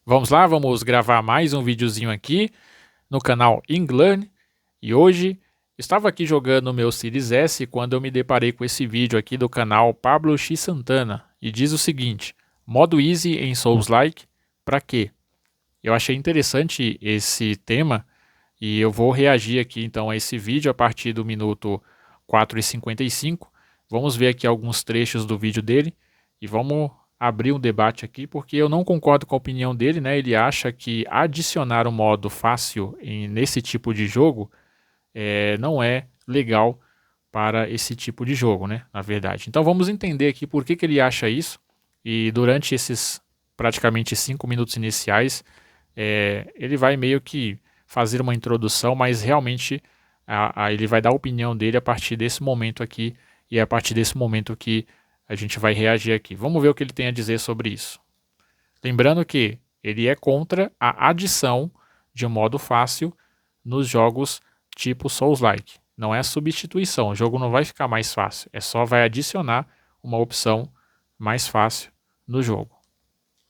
Vamos lá, vamos gravar mais um videozinho aqui no canal Englearn. E hoje estava aqui jogando o meu Series S quando eu me deparei com esse vídeo aqui do canal Pablo X Santana. E diz o seguinte: modo easy em Souls-like, pra quê? Eu achei interessante esse tema e eu vou reagir aqui então a esse vídeo a partir do minuto 4:55. Vamos ver aqui alguns trechos do vídeo dele e vamos abrir um debate aqui porque eu não concordo com a opinião dele, né? Ele acha que adicionar um modo fácil nesse tipo de jogo não é legal para esse tipo de jogo, né? Na verdade. Então vamos entender aqui por que ele acha isso e durante esses praticamente 5 minutos iniciais ele vai meio que fazer uma introdução, mas realmente ele vai dar a opinião dele a partir desse momento aqui, e é a partir desse momento que a gente vai reagir aqui. Vamos ver o que ele tem a dizer sobre isso. Lembrando que ele é contra a adição de um modo fácil nos jogos tipo Souls-like. Não é substituição, o jogo não vai ficar mais fácil, é só vai adicionar uma opção mais fácil no jogo.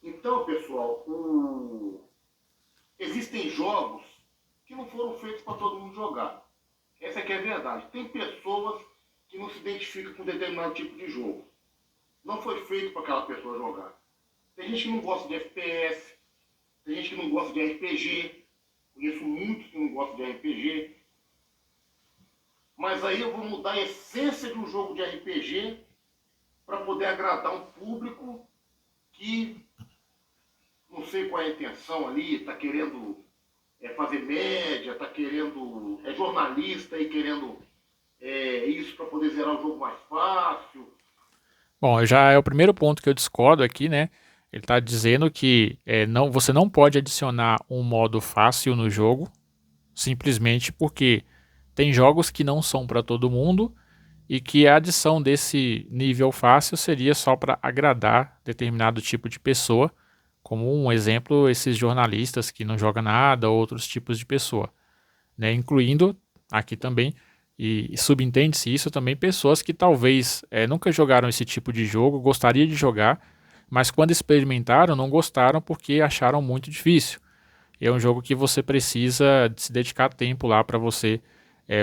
Então, pessoal, existem jogos que não foram feitos para todo mundo jogar. Essa aqui é a verdade. Tem pessoas que não se identificam com determinado tipo de jogo. Não foi feito para aquela pessoa jogar. Tem gente que não gosta de FPS, tem gente que não gosta de RPG. Conheço muitos que não gostam de RPG. Mas aí eu vou mudar a essência de um jogo de RPG para poder agradar um público que não sei qual é a intenção ali, está querendo fazer média, está querendo. É jornalista e querendo isso para poder zerar o jogo mais fácil. Bom, já é o primeiro ponto que eu discordo aqui, né? Ele está dizendo que você não pode adicionar um modo fácil no jogo, simplesmente porque tem jogos que não são para todo mundo e que a adição desse nível fácil seria só para agradar determinado tipo de pessoa, como um exemplo, esses jornalistas que não jogam nada, outros tipos de pessoa, né? Incluindo aqui também, e subentende-se isso também, pessoas que talvez nunca jogaram esse tipo de jogo, gostariam de jogar, mas quando experimentaram não gostaram porque acharam muito difícil. É um jogo que você precisa se dedicar tempo lá para você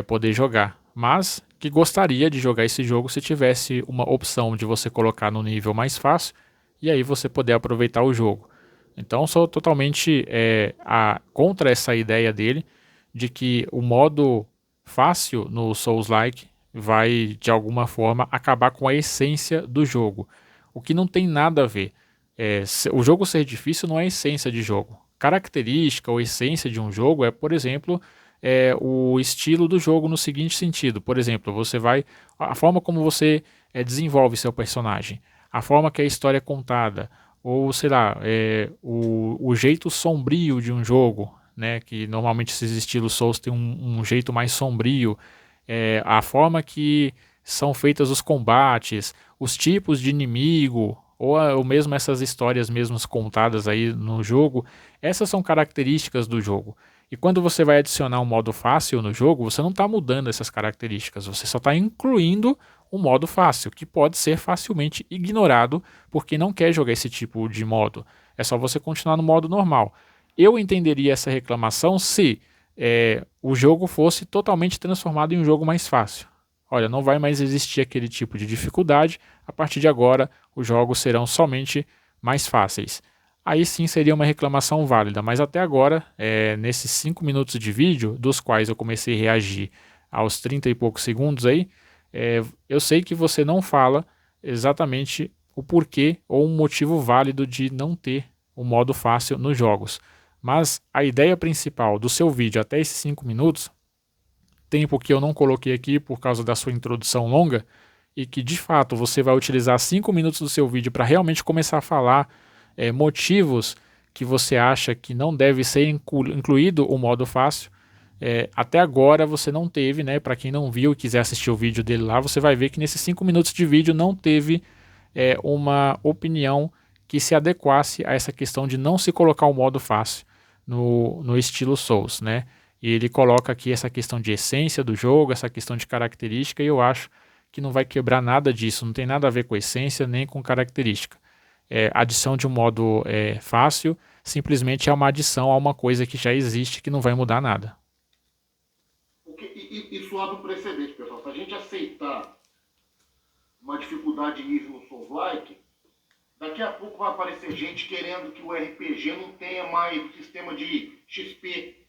poder jogar, mas que gostaria de jogar esse jogo se tivesse uma opção de você colocar no nível mais fácil e aí você poder aproveitar o jogo. Então sou totalmente contra essa ideia dele de que o modo fácil no Souls-like vai de alguma forma acabar com a essência do jogo, o que não tem nada a ver. O jogo ser difícil não é a essência de jogo. Característica ou essência de um jogo é, por exemplo, o estilo do jogo no seguinte sentido. Por exemplo, a forma como você desenvolve seu personagem, a forma que a história é contada, ou sei lá, o jeito sombrio de um jogo, né? Que normalmente esses estilos Souls têm um jeito mais sombrio, a forma que são feitas os combates, os tipos de inimigo, ou mesmo essas histórias mesmo contadas aí no jogo, essas são características do jogo. E quando você vai adicionar um modo fácil no jogo, você não está mudando essas características, você só está incluindo um modo fácil, que pode ser facilmente ignorado por quem não quer jogar esse tipo de modo. É só você continuar no modo normal. Eu entenderia essa reclamação se o jogo fosse totalmente transformado em um jogo mais fácil. Olha, não vai mais existir aquele tipo de dificuldade, a partir de agora os jogos serão somente mais fáceis. Aí sim seria uma reclamação válida, mas até agora, nesses 5 minutos de vídeo, dos quais eu comecei a reagir aos 30 e poucos segundos aí, eu sei que você não fala exatamente o porquê ou um motivo válido de não ter o modo fácil nos jogos. Mas a ideia principal do seu vídeo até esses 5 minutos, tempo que eu não coloquei aqui por causa da sua introdução longa, e que de fato você vai utilizar 5 minutos do seu vídeo para realmente começar a falar motivos que você acha que não deve ser incluído o modo fácil. Até agora você não teve, né? Para quem não viu e quiser assistir o vídeo dele lá, você vai ver que nesses 5 minutos de vídeo não teve uma opinião que se adequasse a essa questão de não se colocar o modo fácil no estilo Souls, né? E ele coloca aqui essa questão de essência do jogo, essa questão de característica, e eu acho que não vai quebrar nada disso, não tem nada a ver com essência nem com característica. adição de um modo fácil simplesmente é uma adição a uma coisa que já existe que não vai mudar nada. Porque isso abre um precedente, pessoal. Se a gente aceitar uma dificuldade nível no Souls-like, daqui a pouco vai aparecer gente querendo que o RPG não tenha mais o sistema de XP,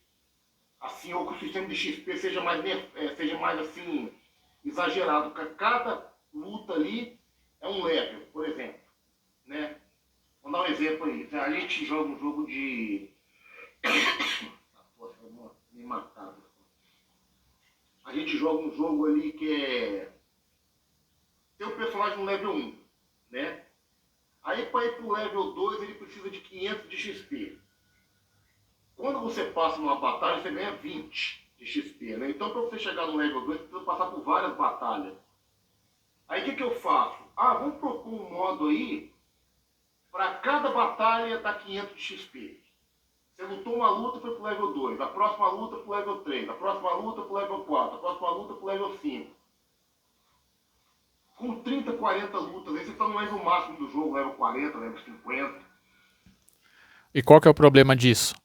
assim, ou que o sistema de XP seja mais assim, exagerado. Cada luta ali é um level, por exemplo, né? Vou dar um exemplo aí. A gente joga um jogo de... me mataram. A gente joga um jogo ali que tem um personagem no level 1, né? Aí para ir pro level 2 ele precisa de 500 de XP. Quando você passa numa batalha, você ganha 20 de XP, né? Então para você chegar no level 2, você precisa passar por várias batalhas. Aí o que eu faço? Vamos propor um modo aí para cada batalha dar 500 de XP. Você lutou uma luta, foi pro level 2, a próxima luta pro level 3, a próxima luta pro level 4, a próxima luta pro level 5. Com 30, 40 lutas, aí você está no level máximo do jogo, level 40, level 50. E qual que é o problema disso?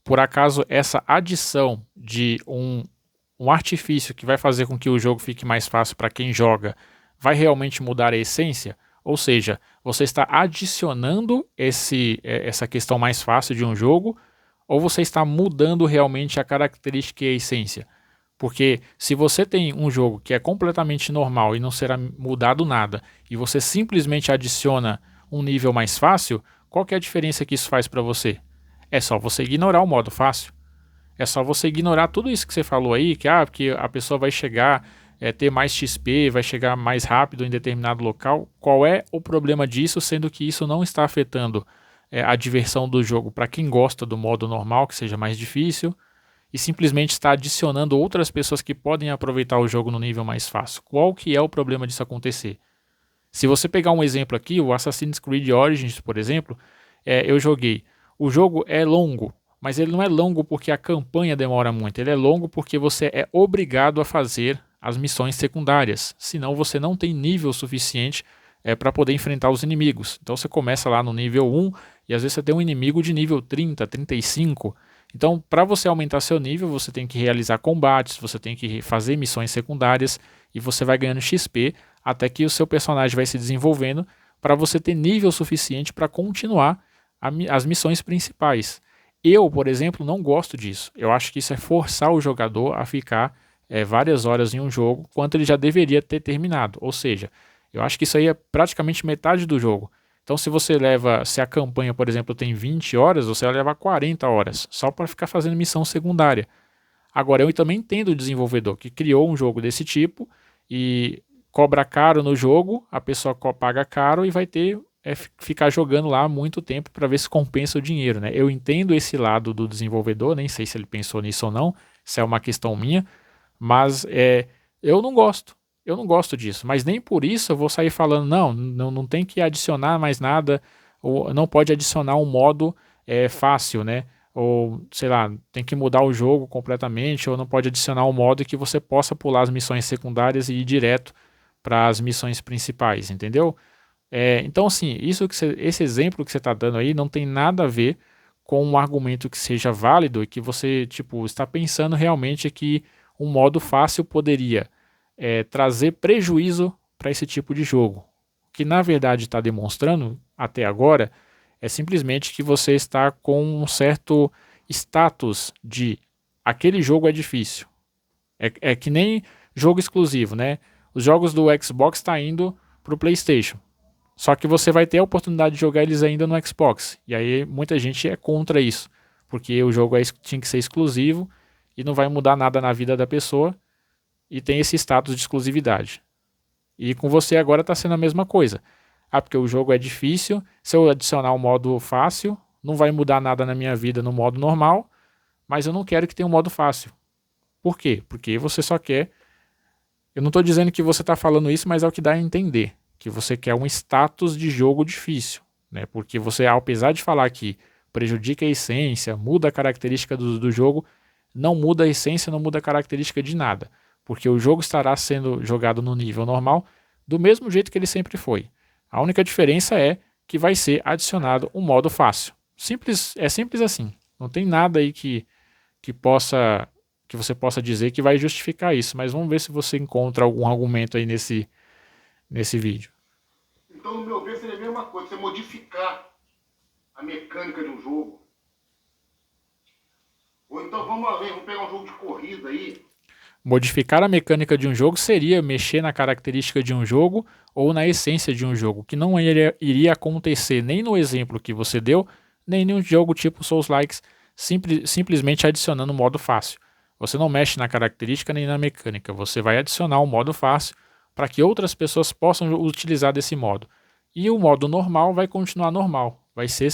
Por acaso essa adição de um artifício que vai fazer com que o jogo fique mais fácil para quem joga vai realmente mudar a essência? Ou seja, você está adicionando essa questão mais fácil de um jogo, ou você está mudando realmente a característica e a essência? Porque se você tem um jogo que é completamente normal e não será mudado nada, e você simplesmente adiciona um nível mais fácil, qual que é a diferença que isso faz para você? É só você ignorar o modo fácil. É só você ignorar tudo isso que você falou aí, porque a pessoa vai chegar, ter mais XP, vai chegar mais rápido em determinado local. Qual é o problema disso, sendo que isso não está afetando a diversão do jogo para quem gosta do modo normal, que seja mais difícil, e simplesmente está adicionando outras pessoas que podem aproveitar o jogo no nível mais fácil? Qual que é o problema disso acontecer? Se você pegar um exemplo aqui, o Assassin's Creed Origins, por exemplo, eu joguei. O jogo é longo, mas ele não é longo porque a campanha demora muito. Ele é longo porque você é obrigado a fazer as missões secundárias. Senão você não tem nível suficiente para poder enfrentar os inimigos. Então você começa lá no nível 1 e às vezes você tem um inimigo de nível 30, 35. Então, para você aumentar seu nível, você tem que realizar combates, você tem que fazer missões secundárias e você vai ganhando XP até que o seu personagem vai se desenvolvendo para você ter nível suficiente para continuar as missões principais. Eu, por exemplo, não gosto disso. Eu acho que isso é forçar o jogador a ficar várias horas em um jogo, quanto ele já deveria ter terminado. Ou seja, eu acho que isso aí é praticamente metade do jogo. Então, se a campanha, por exemplo, tem 20 horas, você vai levar 40 horas, só para ficar fazendo missão secundária. Agora, eu também entendo o desenvolvedor que criou um jogo desse tipo e cobra caro no jogo, a pessoa paga caro e vai ter ficar jogando lá muito tempo para ver se compensa o dinheiro, né? Eu entendo esse lado do desenvolvedor, nem sei se ele pensou nisso ou não, isso é uma questão minha, mas eu não gosto. Eu não gosto disso, mas nem por isso eu vou sair falando, não tem que adicionar mais nada, ou não pode adicionar um modo fácil, né? Ou, sei lá, tem que mudar o jogo completamente, ou não pode adicionar um modo que você possa pular as missões secundárias e ir direto para as missões principais, entendeu? Então, assim, esse exemplo que você está dando aí não tem nada a ver com um argumento que seja válido e que você, tipo, está pensando realmente que um modo fácil poderia trazer prejuízo para esse tipo de jogo. O que na verdade está demonstrando até agora é simplesmente que você está com um certo status de aquele jogo é difícil. É que nem jogo exclusivo, né? Os jogos do Xbox estão indo para o PlayStation. Só que você vai ter a oportunidade de jogar eles ainda no Xbox. E aí muita gente é contra isso. Porque o jogo tinha que ser exclusivo e não vai mudar nada na vida da pessoa. E tem esse status de exclusividade. E com você agora está sendo a mesma coisa. Porque o jogo é difícil. Se eu adicionar um modo fácil, não vai mudar nada na minha vida no modo normal. Mas eu não quero que tenha um modo fácil. Por quê? Porque você só quer... Eu não estou dizendo que você está falando isso, mas é o que dá a entender. Que você quer um status de jogo difícil, né? Porque você, apesar de falar que prejudica a essência, muda a característica do jogo, não muda a essência, não muda a característica de nada. Porque o jogo estará sendo jogado no nível normal, do mesmo jeito que ele sempre foi. A única diferença é que vai ser adicionado um modo fácil. Simples, é simples assim. Não tem nada aí que você possa dizer que vai justificar isso, mas vamos ver se você encontra algum argumento aí nesse vídeo. Então, no meu ver, seria a mesma coisa, você modificar a mecânica de um jogo. Ou então, vamos além, vamos pegar um jogo de corrida aí. Modificar a mecânica de um jogo seria mexer na característica de um jogo ou na essência de um jogo, que não iria acontecer nem no exemplo que você deu, nem em um jogo tipo Souls-likes, simplesmente adicionando um modo fácil. Você não mexe na característica nem na mecânica, você vai adicionar um modo fácil para que outras pessoas possam utilizar desse modo. E o modo normal vai continuar normal, vai ser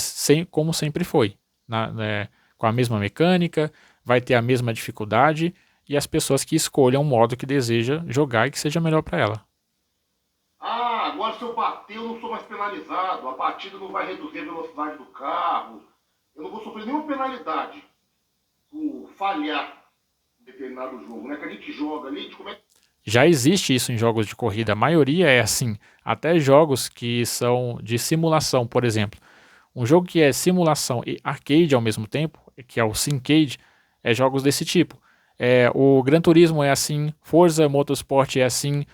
como sempre foi, com a mesma mecânica, vai ter a mesma dificuldade, e as pessoas que escolham o modo que deseja jogar e que seja melhor para ela. Ah, agora se eu bater eu não sou mais penalizado, a batida não vai reduzir a velocidade do carro, eu não vou sofrer nenhuma penalidade por falhar em determinado jogo, né? Que a gente joga ali, a gente começa... Já existe isso em jogos de corrida, a maioria é assim, até jogos que são de simulação, por exemplo. Um jogo que é simulação e arcade ao mesmo tempo, que é o Simcade, é jogos desse tipo. O Gran Turismo é assim, Forza Motorsport é assim,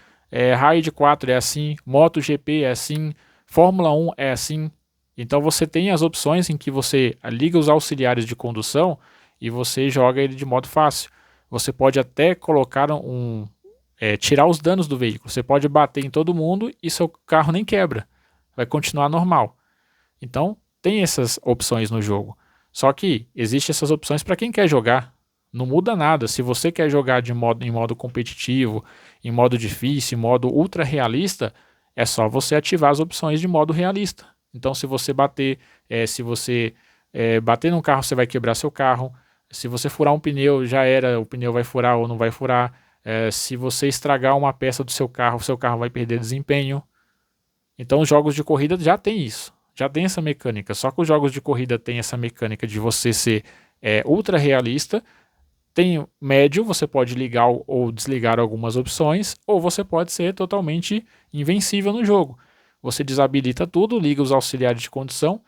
Raid 4 é assim, MotoGP é assim, Fórmula 1 é assim. Então você tem as opções em que você liga os auxiliares de condução e você joga ele de modo fácil. Você pode até colocar tirar os danos do veículo. Você pode bater em todo mundo e seu carro nem quebra. Vai continuar normal. Então tem essas opções no jogo. Só que existem essas opções para quem quer jogar. Não muda nada. Se você quer jogar em modo competitivo, em modo difícil, em modo ultra realista, é só você ativar as opções de modo realista. Então, se você bater no carro, você vai quebrar seu carro. Se você furar um pneu, já era, o pneu vai furar ou não vai furar. Se você estragar uma peça do seu carro vai perder desempenho. Então, os jogos de corrida já tem isso. Já tem essa mecânica. Só que os jogos de corrida têm essa mecânica de você ser ultra realista. Tem médio, você pode ligar ou desligar algumas opções, ou você pode ser totalmente invencível no jogo. Você desabilita tudo, liga os auxiliares de condução.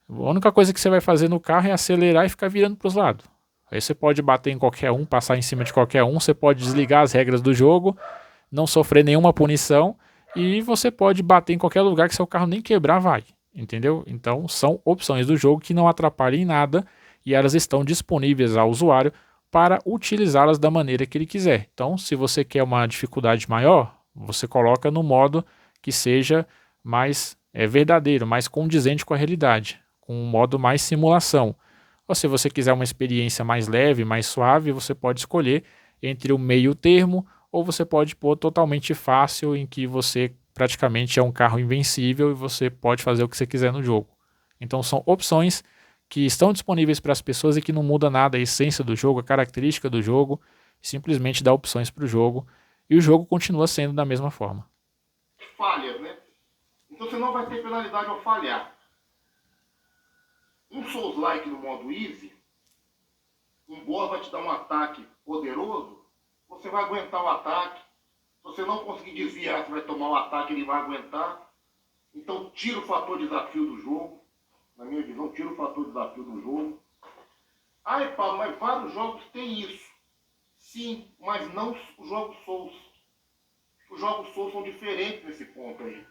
A única coisa que você vai fazer no carro é acelerar e ficar virando para os lados. Aí você pode bater em qualquer um, passar em cima de qualquer um, você pode desligar as regras do jogo, não sofrer nenhuma punição, e você pode bater em qualquer lugar que seu carro nem quebrar vai. Entendeu? Então são opções do jogo que não atrapalham em nada e elas estão disponíveis ao usuário para utilizá-las da maneira que ele quiser. Então, se você quer uma dificuldade maior, você coloca no modo que seja mais verdadeiro, mais condizente com a realidade, com um modo mais simulação. Ou se você quiser uma experiência mais leve, mais suave, você pode escolher entre o meio termo, ou você pode pôr totalmente fácil, em que você praticamente é um carro invencível e você pode fazer o que você quiser no jogo. Então são opções que estão disponíveis para as pessoas e que não muda nada a essência do jogo, a característica do jogo, simplesmente dá opções para o jogo e o jogo continua sendo da mesma forma. Falhas, né? Então você não vai ter penalidade ao falhar. Um Souls-like no modo easy, um boss vai te dar um ataque poderoso, você vai aguentar o ataque. Se você não conseguir desviar, você vai tomar o ataque, ele vai aguentar. Então tira o fator desafio do jogo. Na minha visão, tira o fator desafio do jogo. Ai, Paulo, mas vários jogos têm isso. Sim, mas não os jogos Souls. Os jogos Souls são diferentes nesse ponto aí.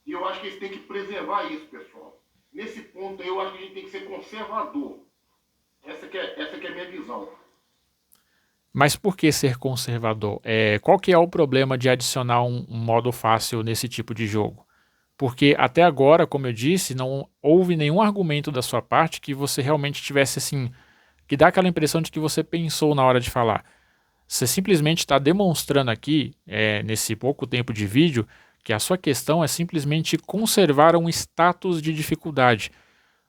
E eu acho que eles têm que preservar isso, pessoal. Nesse ponto aí, eu acho que a gente tem que ser conservador. Essa que é a minha visão. Mas por que ser conservador? Qual que é o problema de adicionar um modo fácil nesse tipo de jogo? Porque até agora, como eu disse, não houve nenhum argumento da sua parte que você realmente tivesse assim, que dá aquela impressão de que você pensou na hora de falar. Você simplesmente está demonstrando aqui, nesse pouco tempo de vídeo, que a sua questão é simplesmente conservar um status de dificuldade,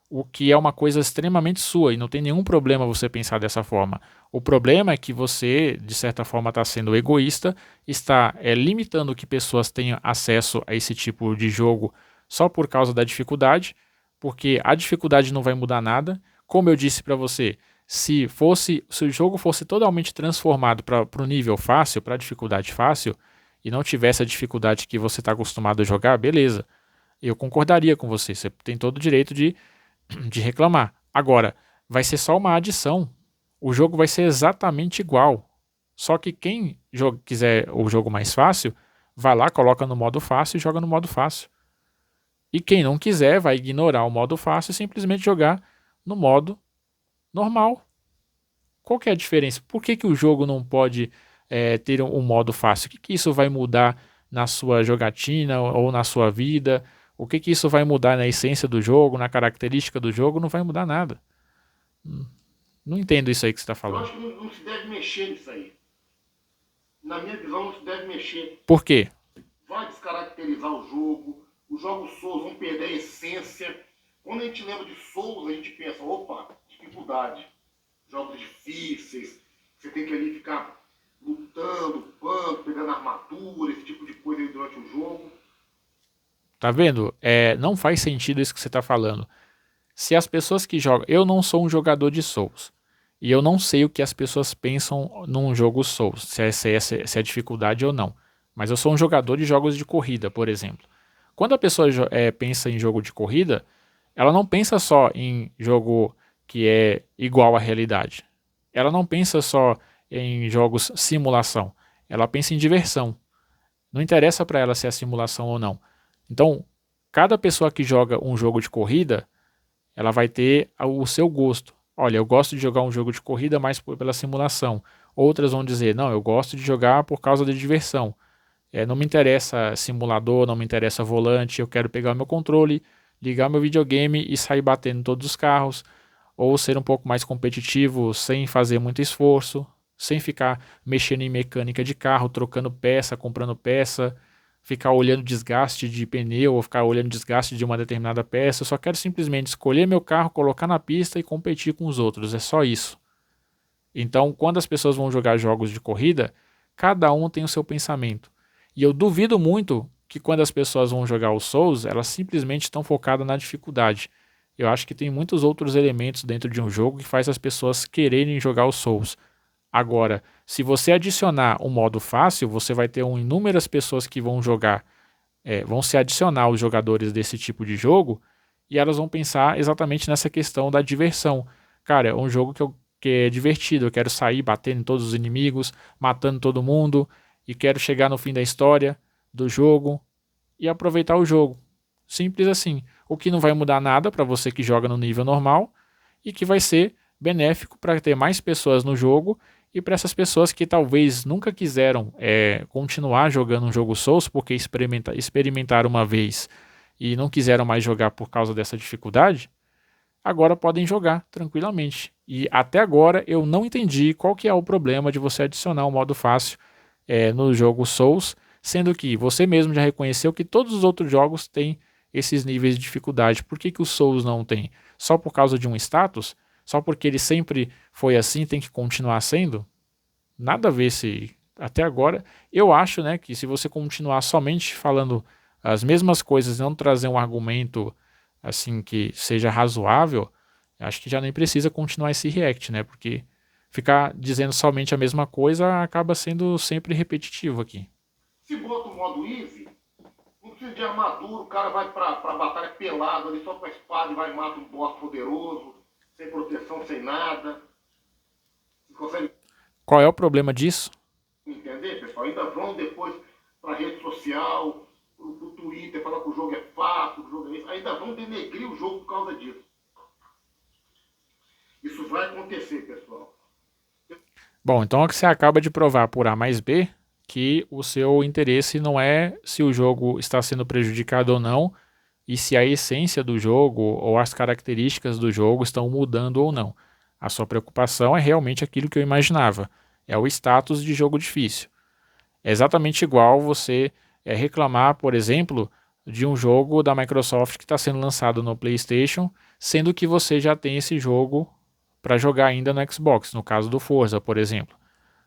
o que é uma coisa extremamente sua e não tem nenhum problema você pensar dessa forma. O problema é que você, de certa forma, está sendo egoísta, está limitando que pessoas tenham acesso a esse tipo de jogo só por causa da dificuldade, porque a dificuldade não vai mudar nada. Como eu disse para você, se o jogo fosse totalmente transformado para o nível fácil, para a dificuldade fácil, e não tivesse a dificuldade que você está acostumado a jogar, beleza. Eu concordaria com você. Você tem todo o direito de reclamar. Agora, vai ser só uma adição. O jogo vai ser exatamente igual. Só que quem quiser o jogo mais fácil, vai lá, coloca no modo fácil e joga no modo fácil. E quem não quiser vai ignorar o modo fácil e simplesmente jogar no modo normal. Qual que é a diferença? Por que o jogo não pode ter um modo fácil? O que isso vai mudar na sua jogatina ou na sua vida? O que isso vai mudar na essência do jogo, na característica do jogo? Não vai mudar nada. Não entendo isso aí que você está Eu falando. acho que não se deve mexer nisso aí. Na minha visão, não se deve mexer. Por quê? Vai descaracterizar o jogo. Os jogos Souls vão perder a essência. Quando a gente lembra de Souls, a gente pensa, opa, dificuldade. Jogos difíceis. Você tem que ali ficar lutando, pando, pegando armadura, esse tipo de coisa aí durante o jogo. Tá vendo? Não faz sentido isso que você está falando. Se as pessoas que jogam... Eu não sou um jogador de Souls. E eu não sei o que as pessoas pensam num jogo Souls. Se é dificuldade ou não. Mas eu sou um jogador de jogos de corrida, por exemplo. Quando a pessoa pensa em jogo de corrida, ela não pensa só em jogo que é igual à realidade. Ela não pensa só em jogos simulação. Ela pensa em diversão. Não interessa para ela se é simulação ou não. Então, cada pessoa que joga um jogo de corrida, ela vai ter o seu gosto. Olha, eu gosto de jogar um jogo de corrida mais pela simulação. Outras vão dizer, não, eu gosto de jogar por causa da diversão. Não me interessa simulador, não me interessa volante, eu quero pegar o meu controle, ligar meu videogame e sair batendo em todos os carros, ou ser um pouco mais competitivo sem fazer muito esforço, sem ficar mexendo em mecânica de carro, trocando peça, comprando peça, ficar olhando desgaste de pneu ou ficar olhando desgaste de uma determinada peça. Eu só quero simplesmente escolher meu carro, colocar na pista e competir com os outros. É só isso. Então, quando as pessoas vão jogar jogos de corrida, cada um tem o seu pensamento. E eu duvido muito que quando as pessoas vão jogar o Souls, elas simplesmente estão focadas na dificuldade. Eu acho que tem muitos outros elementos dentro de um jogo que faz as pessoas quererem jogar o Souls. Agora, se você adicionar um modo fácil, você vai ter inúmeras pessoas que vão jogar, vão se adicionar aos jogadores desse tipo de jogo, e elas vão pensar exatamente nessa questão da diversão. Cara, é um jogo que é divertido, eu quero sair batendo em todos os inimigos, matando todo mundo, e quero chegar no fim da história do jogo e aproveitar o jogo. Simples assim. O que não vai mudar nada para você que joga no nível normal e que vai ser benéfico para ter mais pessoas no jogo e para essas pessoas que talvez nunca quiseram continuar jogando um jogo Souls porque experimentaram uma vez e não quiseram mais jogar por causa dessa dificuldade, agora podem jogar tranquilamente. E até agora eu não entendi qual que é o problema de você adicionar um modo fácil no jogo Souls, sendo que você mesmo já reconheceu que todos os outros jogos têm esses níveis de dificuldade. Por que o Souls não tem? Só por causa de um status? Só porque ele sempre foi assim, tem que continuar sendo? Nada a ver se até agora. Eu acho, né, que se você continuar somente falando as mesmas coisas, não trazer um argumento assim que seja razoável, acho que já nem precisa continuar esse react, né? Porque ficar dizendo somente a mesma coisa acaba sendo sempre repetitivo aqui. Se bota o modo easy, não precisa de armadura, o cara vai pra batalha pelado ali só com a espada e vai e mata um boss poderoso, sem proteção, sem nada. Você consegue Qual é o problema disso? entender, pessoal? Ainda vão depois pra rede social, pro Twitter, falar que o jogo é fácil, o jogo é isso. Ainda vão denegrir o jogo por causa disso. Isso vai acontecer, pessoal. Bom, então é que você acaba de provar por A mais B que o seu interesse não é se o jogo está sendo prejudicado ou não, e se a essência do jogo ou as características do jogo estão mudando ou não. A sua preocupação é realmente aquilo que eu imaginava, é o status de jogo difícil. É exatamente igual você reclamar, por exemplo, de um jogo da Microsoft que está sendo lançado no PlayStation, sendo que você já tem esse jogo para jogar ainda no Xbox, no caso do Forza, por exemplo.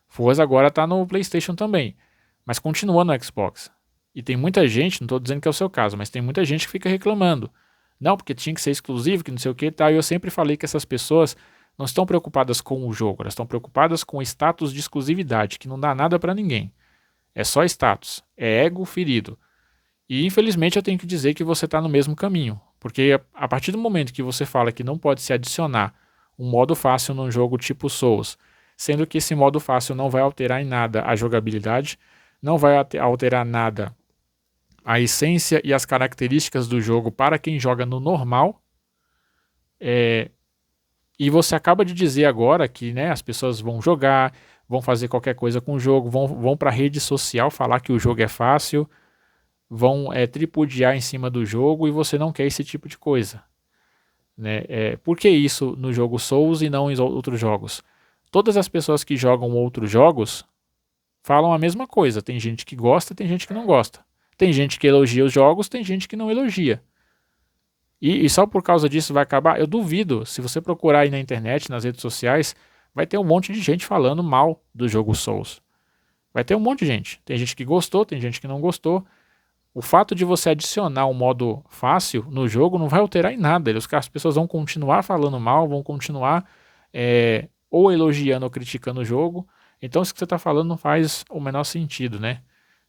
Forza agora está no PlayStation também, mas continua no Xbox. E tem muita gente, não estou dizendo que é o seu caso, mas tem muita gente que fica reclamando. Não, porque tinha que ser exclusivo, que não sei o que e tal. E eu sempre falei que essas pessoas não estão preocupadas com o jogo, elas estão preocupadas com o status de exclusividade, que não dá nada para ninguém. É só status, é ego ferido. E infelizmente eu tenho que dizer que você está no mesmo caminho, porque a partir do momento que você fala que não pode se adicionar um modo fácil num jogo tipo Souls, sendo que esse modo fácil não vai alterar em nada a jogabilidade, não vai alterar nada a essência e as características do jogo para quem joga no normal, e você acaba de dizer agora que, né, as pessoas vão jogar, vão fazer qualquer coisa com o jogo, vão para a rede social falar que o jogo é fácil, vão tripudiar em cima do jogo, e você não quer esse tipo de coisa. Né? Por que isso no jogo Souls e não em outros jogos? Todas as pessoas que jogam outros jogos falam a mesma coisa. Tem gente que gosta, tem gente que não gosta. Tem gente que elogia os jogos, tem gente que não elogia. E só por causa disso vai acabar? Eu duvido. Se você procurar aí na internet, nas redes sociais, vai ter um monte de gente falando mal do jogo Souls. Vai ter um monte de gente. Tem gente que gostou, tem gente que não gostou. O fato de você adicionar um modo fácil no jogo não vai alterar em nada. As pessoas vão continuar falando mal, vão continuar ou elogiando ou criticando o jogo. Então isso que você está falando não faz o menor sentido, né?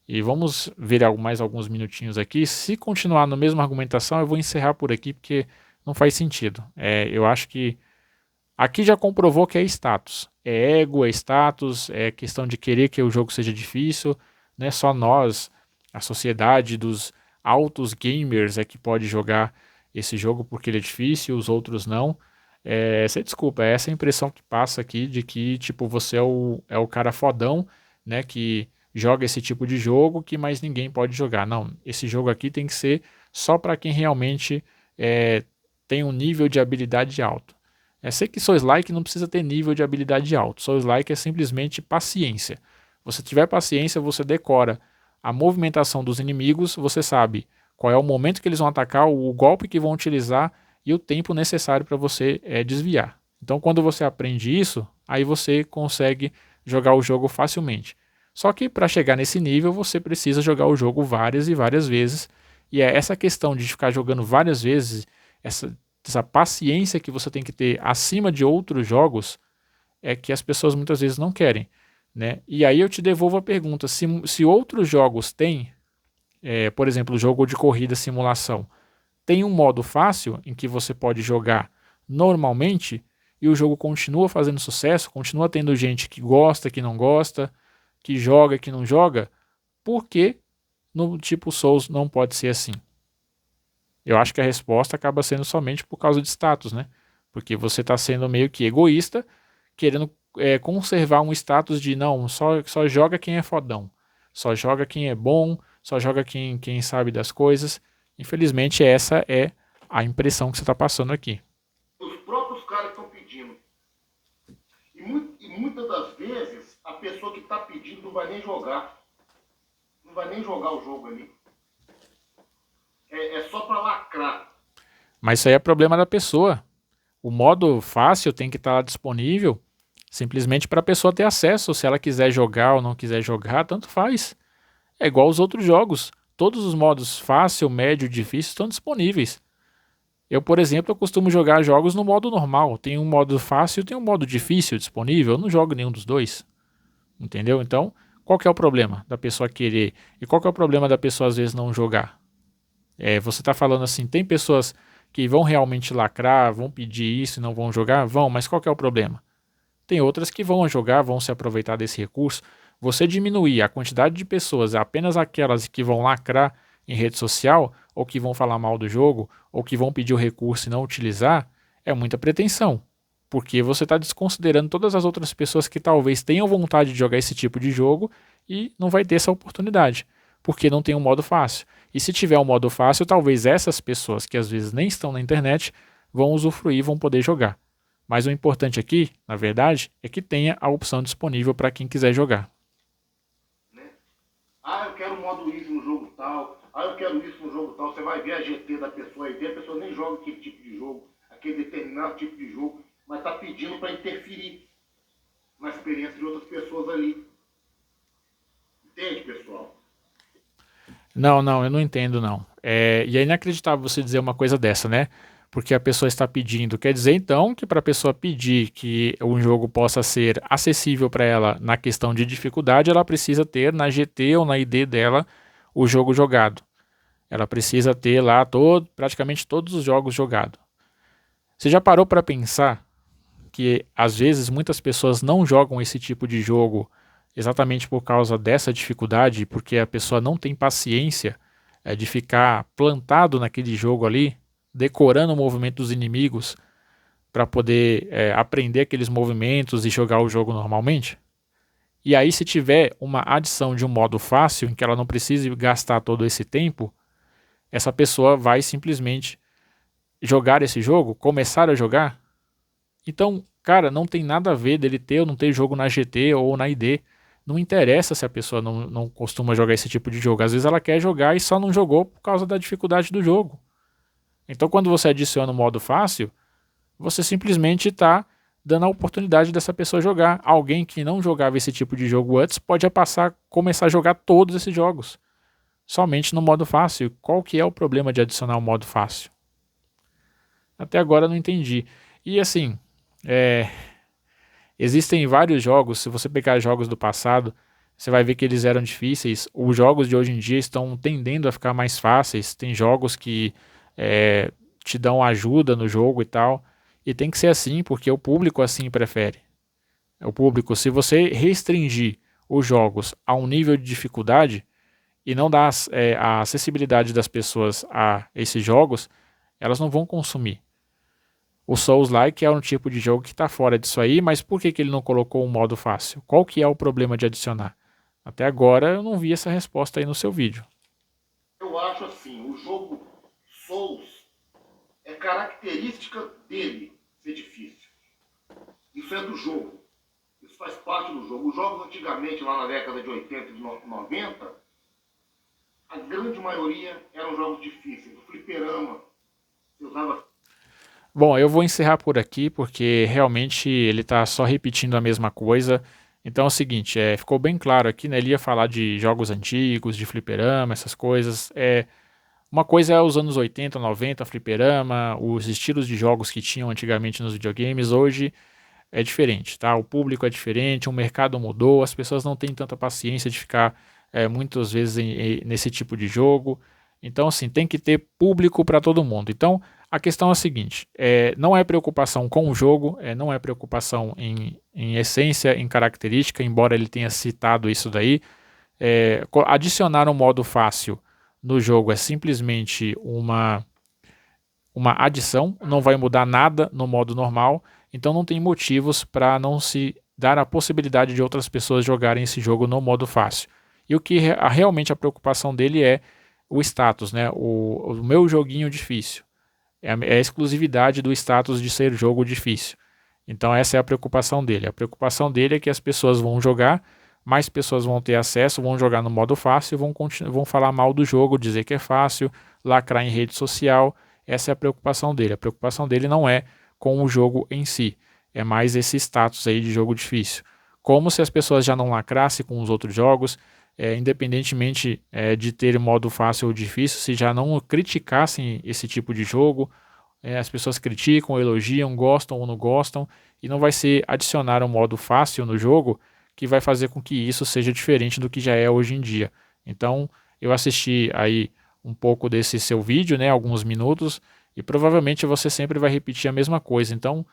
E vamos ver mais alguns minutinhos aqui. Se continuar na mesma argumentação, eu vou encerrar por aqui, porque não faz sentido. Eu acho que aqui já comprovou que é status. É ego, é status, é questão de querer que o jogo seja difícil. Não é só nós, a sociedade dos altos gamers, que pode jogar esse jogo porque ele é difícil, os outros não. Você desculpa, é essa a impressão que passa aqui de que tipo, você é o cara fodão, né, que joga esse tipo de jogo que mais ninguém pode jogar. Não, esse jogo aqui tem que ser só para quem realmente tem um nível de habilidade alto. Sei que Souls-like não precisa ter nível de habilidade alto. Souls-like é simplesmente paciência. Se você tiver paciência, você decora a movimentação dos inimigos, você sabe qual é o momento que eles vão atacar, o golpe que vão utilizar e o tempo necessário para você desviar. Então, quando você aprende isso, aí você consegue jogar o jogo facilmente. Só que para chegar nesse nível, você precisa jogar o jogo várias e várias vezes. E é essa questão de ficar jogando várias vezes, essa paciência que você tem que ter acima de outros jogos, é que as pessoas muitas vezes não querem. Né? E aí eu te devolvo a pergunta, se outros jogos têm, por exemplo, jogo de corrida simulação, tem um modo fácil em que você pode jogar normalmente e o jogo continua fazendo sucesso, continua tendo gente que gosta, que não gosta, que joga, que não joga, por que no tipo Souls não pode ser assim? Eu acho que a resposta acaba sendo somente por causa de status, né? Porque você está sendo meio que egoísta, querendo conservar um status de não, só joga quem é fodão, só joga quem é bom, só joga quem sabe das coisas. Infelizmente essa é a impressão que você está passando aqui. Os próprios caras estão pedindo. E muitas das vezes a pessoa que está pedindo não vai nem jogar. Não vai nem jogar o jogo ali. É só para lacrar. Mas isso aí é problema da pessoa. O modo fácil tem que estar disponível simplesmente para a pessoa ter acesso. Se ela quiser jogar ou não quiser jogar, tanto faz. É igual aos outros jogos. Todos os modos fácil, médio e difícil estão disponíveis. Eu, por exemplo, eu costumo jogar jogos no modo normal. Tem um modo fácil e tem um modo difícil disponível. Eu não jogo nenhum dos dois. Entendeu? Então, qual que é o problema da pessoa querer? E qual que é o problema da pessoa às vezes não jogar? Você está falando assim, tem pessoas que vão realmente lacrar, vão pedir isso e não vão jogar? Vão, mas qual que é o problema? Tem outras que vão jogar, vão se aproveitar desse recurso. Você diminuir a quantidade de pessoas, apenas aquelas que vão lacrar em rede social, ou que vão falar mal do jogo, ou que vão pedir o recurso e não utilizar, é muita pretensão. Porque você está desconsiderando todas as outras pessoas que talvez tenham vontade de jogar esse tipo de jogo e não vai ter essa oportunidade, porque não tem um modo fácil. E se tiver um modo fácil, talvez essas pessoas que às vezes nem estão na internet vão usufruir, vão poder jogar. Mas o importante aqui, na verdade, é que tenha a opção disponível para quem quiser jogar. Eu quero modo easy no jogo tal. Eu quero isso no jogo tal. Você vai ver a GT da pessoa aí, a pessoa nem joga aquele tipo de jogo, aquele determinado tipo de jogo, mas está pedindo para interferir na experiência de outras pessoas ali. Entende, pessoal? Não, eu não entendo não. E é inacreditável você dizer uma coisa dessa, né? Porque a pessoa está pedindo. Quer dizer, então, que para a pessoa pedir que um jogo possa ser acessível para ela na questão de dificuldade, ela precisa ter na GT ou na ID dela o jogo jogado. Ela precisa ter lá praticamente todos os jogos jogados. Você já parou para pensar que às vezes muitas pessoas não jogam esse tipo de jogo exatamente por causa dessa dificuldade, porque a pessoa não tem paciência de ficar plantado naquele jogo ali, decorando o movimento dos inimigos para poder aprender aqueles movimentos e jogar o jogo normalmente? E aí, se tiver uma adição de um modo fácil, em que ela não precise gastar todo esse tempo, essa pessoa vai simplesmente jogar esse jogo, começar a jogar. Então, cara, não tem nada a ver dele ter ou não ter jogo na GT ou na ID. Não interessa se a pessoa não costuma jogar esse tipo de jogo. Às vezes ela quer jogar e só não jogou por causa da dificuldade do jogo. Então, quando você adiciona o modo fácil, você simplesmente está dando a oportunidade dessa pessoa jogar. Alguém que não jogava esse tipo de jogo antes pode começar a jogar todos esses jogos, somente no modo fácil. Qual que é o problema de adicionar o modo fácil? Até agora eu não entendi. E assim, existem vários jogos, se você pegar jogos do passado, você vai ver que eles eram difíceis. Os jogos de hoje em dia estão tendendo a ficar mais fáceis. Tem jogos que te dão ajuda no jogo e tal. E tem que ser assim, porque o público assim prefere. O público, se você restringir os jogos a um nível de dificuldade e não dar a acessibilidade das pessoas a esses jogos, elas não vão consumir. O Souls-like é um tipo de jogo que está fora disso aí, mas por que ele não colocou um modo fácil? Qual que é o problema de adicionar? Até agora eu não vi essa resposta aí no seu vídeo. Eu acho assim, o jogo Souls é característica dele ser difícil. Isso é do jogo. Isso faz parte do jogo. Os jogos antigamente, lá na década de 80 e 90, a grande maioria eram jogos difíceis. O fliperama, você usava... Bom, eu vou encerrar por aqui porque realmente ele está só repetindo a mesma coisa. Então é o seguinte, ficou bem claro aqui, né? Ele ia falar de jogos antigos, de fliperama, essas coisas. Uma coisa é os anos 80, 90, fliperama, os estilos de jogos que tinham antigamente nos videogames, hoje é diferente, tá? O público é diferente, o mercado mudou, as pessoas não têm tanta paciência de ficar muitas vezes nesse tipo de jogo. Então, assim, tem que ter público para todo mundo. Então, a questão é a seguinte: não é preocupação com o jogo, não é preocupação em essência, em característica, embora ele tenha citado isso daí. Adicionar um modo fácil no jogo é simplesmente uma adição, não vai mudar nada no modo normal, então não tem motivos para não se dar a possibilidade de outras pessoas jogarem esse jogo no modo fácil. E o que realmente a preocupação dele é o status, né? O meu joguinho difícil. É a exclusividade do status de ser jogo difícil. Então essa é a preocupação dele. A preocupação dele é que as pessoas vão jogar, mais pessoas vão ter acesso, vão jogar no modo fácil, vão falar mal do jogo, dizer que é fácil, lacrar em rede social. Essa é a preocupação dele. A preocupação dele não é com o jogo em si, é mais esse status aí de jogo difícil. Como se as pessoas já não lacrassem com os outros jogos, independentemente de ter modo fácil ou difícil, se já não criticassem esse tipo de jogo. As pessoas criticam, elogiam, gostam ou não gostam, e não vai ser adicionar um modo fácil no jogo que vai fazer com que isso seja diferente do que já é hoje em dia. Então, eu assisti aí um pouco desse seu vídeo, né, alguns minutos, e provavelmente você sempre vai repetir a mesma coisa. Então,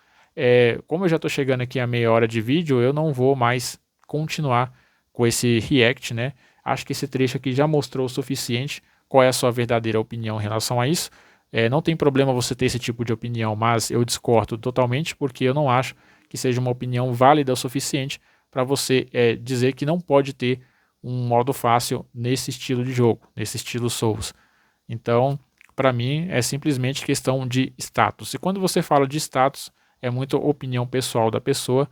como eu já estou chegando aqui a meia hora de vídeo, eu não vou mais continuar com esse react, né? Acho que esse trecho aqui já mostrou o suficiente qual é a sua verdadeira opinião em relação a isso. Não tem problema você ter esse tipo de opinião, mas eu discordo totalmente porque eu não acho que seja uma opinião válida o suficiente para você dizer que não pode ter um modo fácil nesse estilo de jogo, nesse estilo Souls. Então, para mim, é simplesmente questão de status. E quando você fala de status, é muito opinião pessoal da pessoa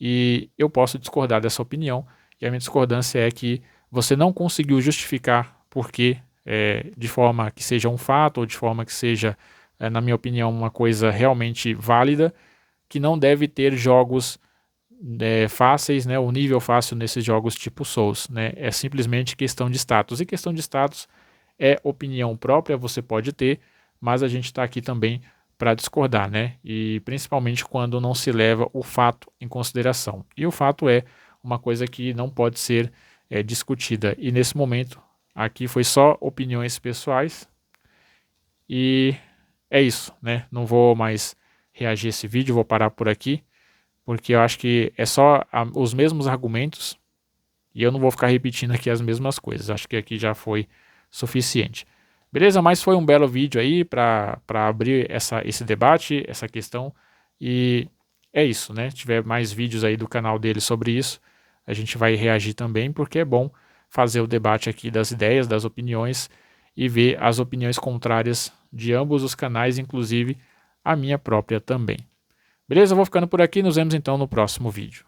e eu posso discordar dessa opinião. E a minha discordância é que você não conseguiu justificar porque, de forma que seja um fato ou de forma que seja, na minha opinião, uma coisa realmente válida, que não deve ter jogos fáceis, né, o nível fácil nesses jogos tipo Souls, né, é simplesmente questão de status, e questão de status é opinião própria, você pode ter, mas a gente está aqui também para discordar, né, e principalmente quando não se leva o fato em consideração, e o fato é uma coisa que não pode ser discutida, e nesse momento aqui foi só opiniões pessoais, E é isso, né? Não vou mais reagir a esse vídeo, vou parar por aqui, porque eu acho que é só os mesmos argumentos e eu não vou ficar repetindo aqui as mesmas coisas. Acho que aqui já foi suficiente. Beleza? Mas foi um belo vídeo aí para abrir esse debate, essa questão. E é isso, né? Se tiver mais vídeos aí do canal dele sobre isso, a gente vai reagir também, porque é bom fazer o debate aqui das ideias, das opiniões e ver as opiniões contrárias de ambos os canais, inclusive a minha própria também. Beleza? Eu vou ficando por aqui, nos vemos então no próximo vídeo.